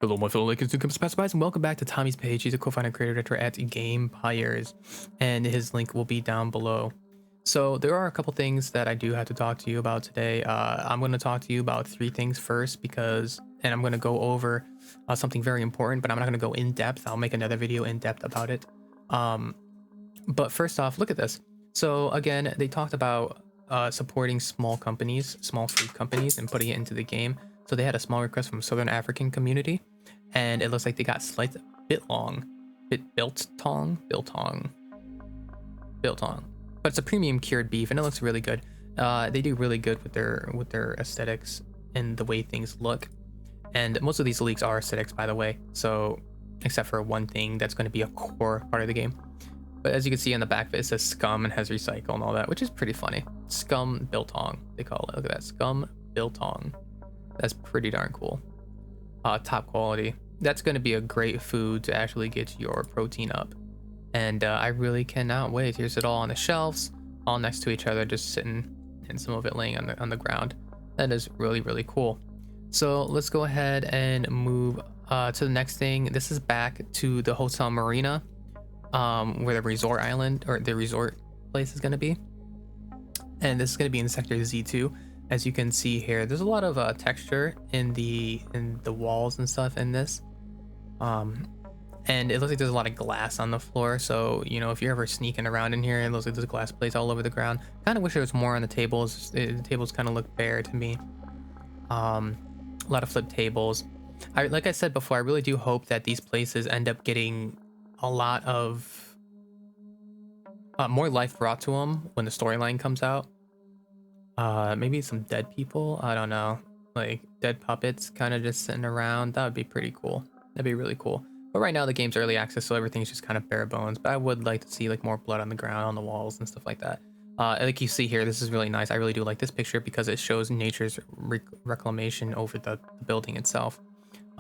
Hello, my fellow Lakers, Newcomers, passerbys, and welcome back to Tommy's page. He's a co-founder and creator director at Gamepires, and his link will be down below. So there are a couple things that I do have to talk to you about today. I'm going to talk to you about three things first and I'm going to go over something very important, but I'm not going to go in depth. I'll make another video in depth about it. But first off, look at this. So again, they talked about supporting small companies, small food companies, and putting it into the game. So they had a small request from Southern African community, and it looks like they got sliced biltong. But it's a premium cured beef, and it looks really good. They do really good with their aesthetics and the way things look. And most of these leaks are aesthetics, by the way. So except for one thing that's going to be a core part of the game. But as you can see on the back of it, it says Scum and has recycle and all that, which is pretty funny. Scum biltong, they call it. Look at that, Scum biltong. That's pretty darn cool. Top quality. That's going to be a great food to actually get your protein up. And I really cannot wait. Here's it all on the shelves, all next to each other, just sitting, and some of it laying on the ground. That is really, really cool. So let's go ahead and move to the next thing. This is back to the Hotel Marina, where the resort island or the resort place is going to be. And this is going to be in sector Z2. As you can see here, there's a lot of texture in the walls and stuff in this. And it looks like there's a lot of glass on the floor. So, you know, if you're ever sneaking around in here, it looks like there's glass plates all over the ground. Kind of wish there was more on the tables. The tables kind of look bare to me. A lot of flip tables. Like I said before, I really do hope that these places end up getting a lot of more life brought to them when the storyline comes out. Maybe some dead people, I don't know, like dead puppets kind of just sitting around. That would be pretty cool. That'd be really cool. But right now the game's early access, so everything's just kind of bare bones. But I would like to see like more blood on the ground, on the walls and stuff like that. Like you see here, this is really nice. I really do like this picture because it shows nature's reclamation over the building itself.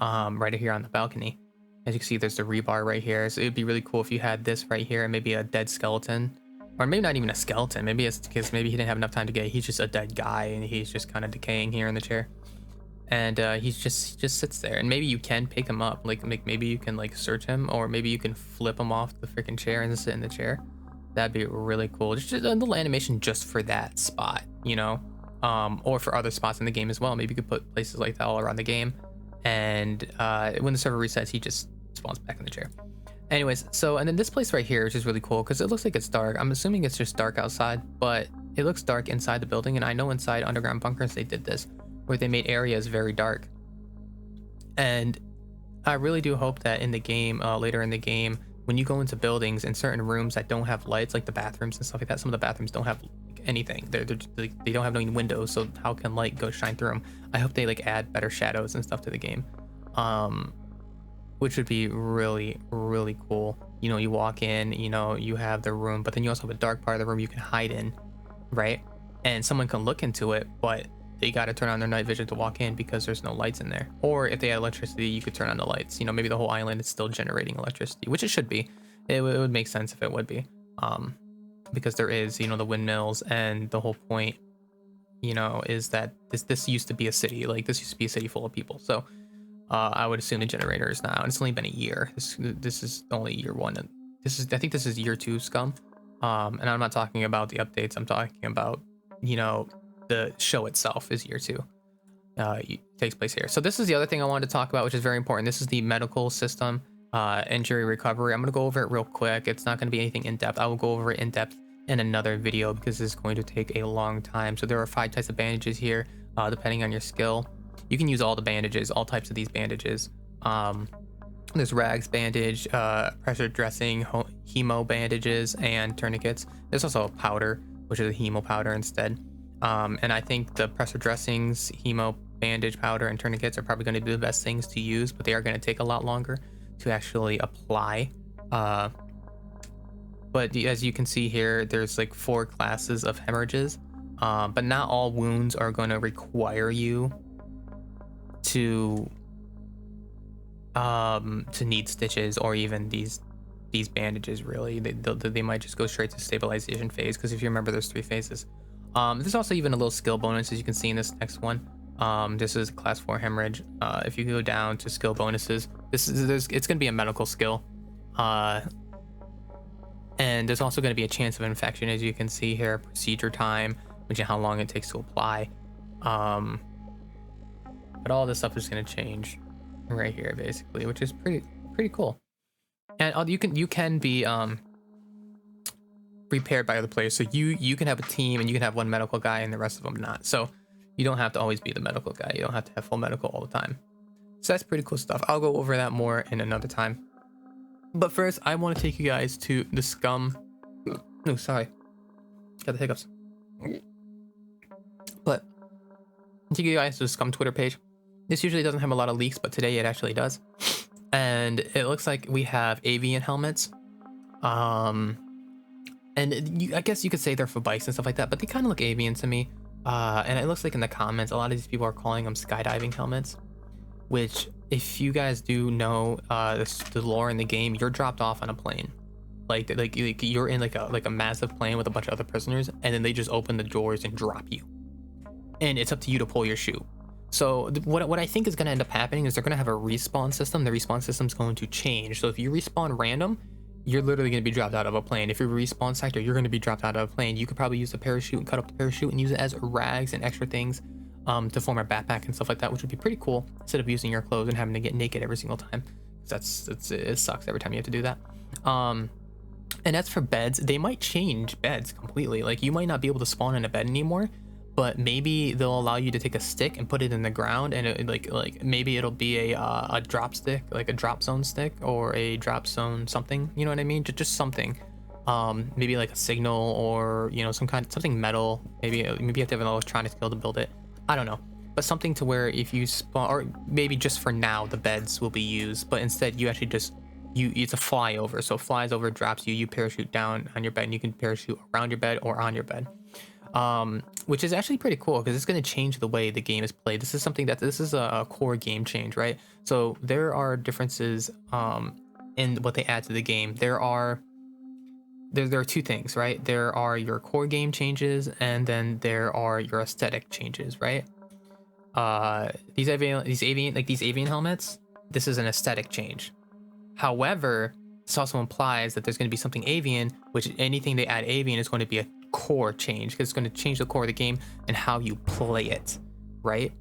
Right here on the balcony, as you can see, there's the rebar right here. So it'd be really cool if you had this right here and maybe a dead skeleton. Or maybe not even a skeleton. Maybe it's because maybe he didn't have enough time to get. He's just a dead guy and he's just kind of decaying here in the chair. And he just sits there. And maybe you can pick him up. Like maybe you can like search him, or maybe you can flip him off the freaking chair and sit in the chair. That'd be really cool. Just a little animation just for that spot, you know, or for other spots in the game as well. Maybe you could put places like that all around the game. And when the server resets, he just spawns back in the chair. Anyways, so and then this place right here, which is really cool because it looks like it's dark. I'm assuming it's just dark outside, but it looks dark inside the building. And I know inside underground bunkers they did this, where they made areas very dark. And I really do hope that in the game, later in the game, when you go into buildings in certain rooms that don't have lights, like the bathrooms and stuff like that, some of the bathrooms don't have like, anything. They don't have any windows, so how can light go shine through them? I hope they like add better shadows and stuff to the game. Which would be really, really cool. You know, you walk in, you know, you have the room, but then you also have a dark part of the room you can hide in, right? And someone can look into it, but they got to turn on their night vision to walk in because there's no lights in there. Or if they had electricity, you could turn on the lights. You know, maybe the whole island is still generating electricity, which it should be. It would make sense if it would be, because there is, you know, the windmills, and the whole point, you know, is that this used to be a city. Like this used to be a city full of people. So I would assume the generator is now, and it's only been a year. This is only year one, and I think this is year 2 Scum. And I'm not talking about the updates. I'm talking about, you know, the show itself is year 2. Takes place here. So this is the other thing I wanted to talk about, which is very important. This is the medical system, injury recovery. I'm gonna go over it real quick. It's not gonna be anything in depth. I will go over it in depth in another video because it's going to take a long time. So there are 5 types of bandages here, depending on your skill. You can use all the bandages, all types of these bandages. There's rags bandage, pressure dressing, hemo bandages, and tourniquets. There's also a powder, which is a hemo powder instead. And I think the pressure dressings, hemo bandage powder, and tourniquets are probably going to be the best things to use, but they are going to take a lot longer to actually apply. But as you can see here, there's like 4 classes of hemorrhages, but not all wounds are going to require you to need stitches or even these bandages. Really, they might just go straight to stabilization phase, because if you remember, there's 3 phases. There's also even a little skill bonus, as you can see in this next one. This is class 4 hemorrhage. If you go down to skill bonuses, it's going to be a medical skill. And there's also going to be a chance of infection, as you can see here. Procedure time, which is how long it takes to apply. But all this stuff is going to change right here, basically, which is pretty cool. And you can be repaired by other players. So you can have a team and you can have one medical guy and the rest of them not. So you don't have to always be the medical guy. You don't have to have full medical all the time. So that's pretty cool stuff. I'll go over that more in another time. But first, I want to take you guys to the Scum. No, sorry. Got the hiccups. But I'll take you guys to the Scum Twitter page. This usually doesn't have a lot of leaks, but today it actually does. And it looks like we have avian helmets. And I guess you could say they're for bikes and stuff like that, but they kind of look avian to me. And it looks like in the comments, a lot of these people are calling them skydiving helmets, which, if you guys do know the lore in the game, you're dropped off on a plane, like you're in like a massive plane with a bunch of other prisoners, and then they just open the doors and drop you, and it's up to you to pull your chute. So what I think is going to end up happening is they're going to have a respawn system. The respawn system is going to change. So if you respawn random, you're literally going to be dropped out of a plane. If you're respawn sector, you're going to be dropped out of a plane. You could probably use the parachute and cut up the parachute and use it as rags and extra things to form a backpack and stuff like that, which would be pretty cool, instead of using your clothes and having to get naked every single time. It sucks every time you have to do that. And as for beds, they might change beds completely. Like, you might not be able to spawn in a bed anymore, but maybe they'll allow you to take a stick and put it in the ground, and it, like maybe it'll be a drop stick, like a drop zone stick, or a drop zone something, you know what I mean? Just something. Maybe like a signal, or something metal. Maybe you have to have an electronic skill to build it. I don't know, but something to where if you spawn, or maybe just for now the beds will be used, but instead you actually it's a flyover. So flies over, drops you, you parachute down on your bed, and you can parachute around your bed or on your bed. Which is actually pretty cool, because it's going to change the way the game is played. This is a core game change, right? So there are differences in what they add to the game. There are two things, right? There are your core game changes, and then there are your aesthetic changes, right? These avian helmets, this is an aesthetic change. However, this also implies that there's going to be something avian, which anything they add avian is going to be a core change, because it's going to change the core of the game and how you play it, right?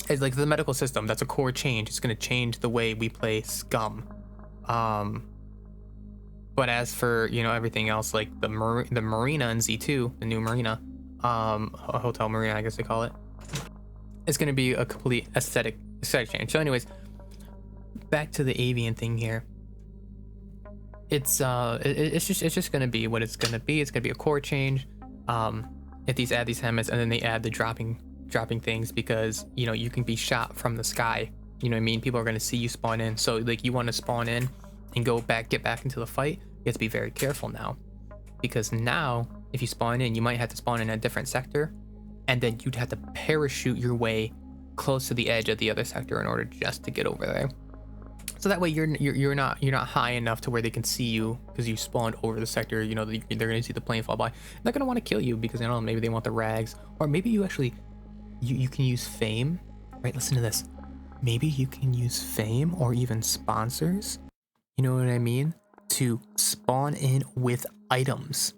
It's like the medical system, that's a core change. It's going to change the way we play Scum. But as for everything else, like the Marina in Z2, the new Marina, Hotel Marina, I guess they call it, it's going to be a complete aesthetic change. So anyways, back to the avian thing here. It's just going to be what it's going to be. It's going to be a core change. If these add these helmets, and then they add the dropping things, because you can be shot from the sky. You know what I mean? People are going to see you spawn in. So like, you want to spawn in and get back into the fight, you have to be very careful now, because now if you spawn in, you might have to spawn in a different sector, and then you'd have to parachute your way close to the edge of the other sector in order just to get over there. So that way you're not high enough to where they can see you, because you spawned over the sector. They're going to see the plane fall by. They're going to want to kill you, because maybe they want the rags, or maybe you actually you can use fame, right? Listen to this. Maybe you can use fame or even sponsors, you know what I mean, to spawn in with items.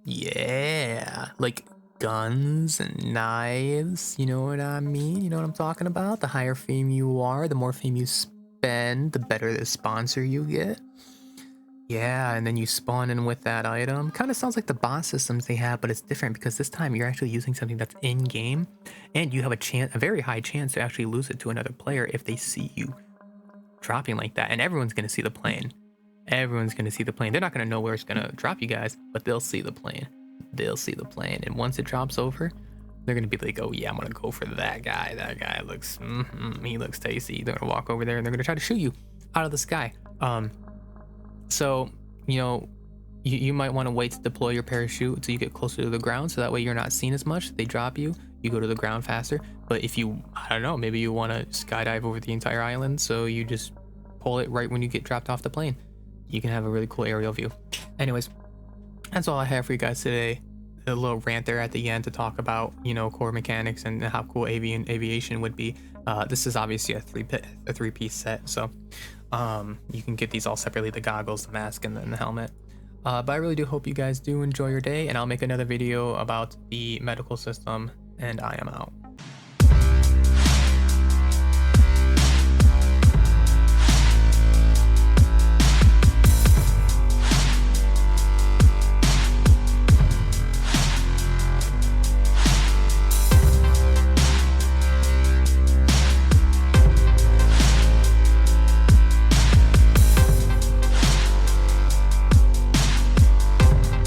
Yeah, like guns and knives, you know what I mean? You know what I'm talking about? The higher fame you are, the more fame you spend, the better the sponsor you get. Yeah, and then you spawn in with that item. Kind of sounds like the boss systems they have, but it's different, because this time you're actually using something that's in game, and you have a very high chance to actually lose it to another player if they see you dropping like that. And everyone's going to see the plane. Everyone's going to see the plane. They're not going to know where it's going to drop you guys, but they'll see the plane. They'll see the plane. And once it drops over, they're going to be like, oh yeah, I'm going to go for that guy. That guy looks, he looks tasty. They're going to walk over there and they're going to try to shoot you out of the sky. So, you might want to wait to deploy your parachute until you get closer to the ground, so that way you're not seen as much. They drop you, you go to the ground faster. But if you, I don't know, maybe you want to skydive over the entire island, so you just pull it right when you get dropped off the plane. You can have a really cool aerial view. Anyways, that's all I have for you guys today. a little rant there at the end to talk about, you know, core mechanics and how cool aviation would be. This is obviously a three-piece set, so you can get these all separately: the goggles, the mask, and then the helmet. But I really do hope you guys do enjoy your day, and I'll make another video about the medical system, and I am out.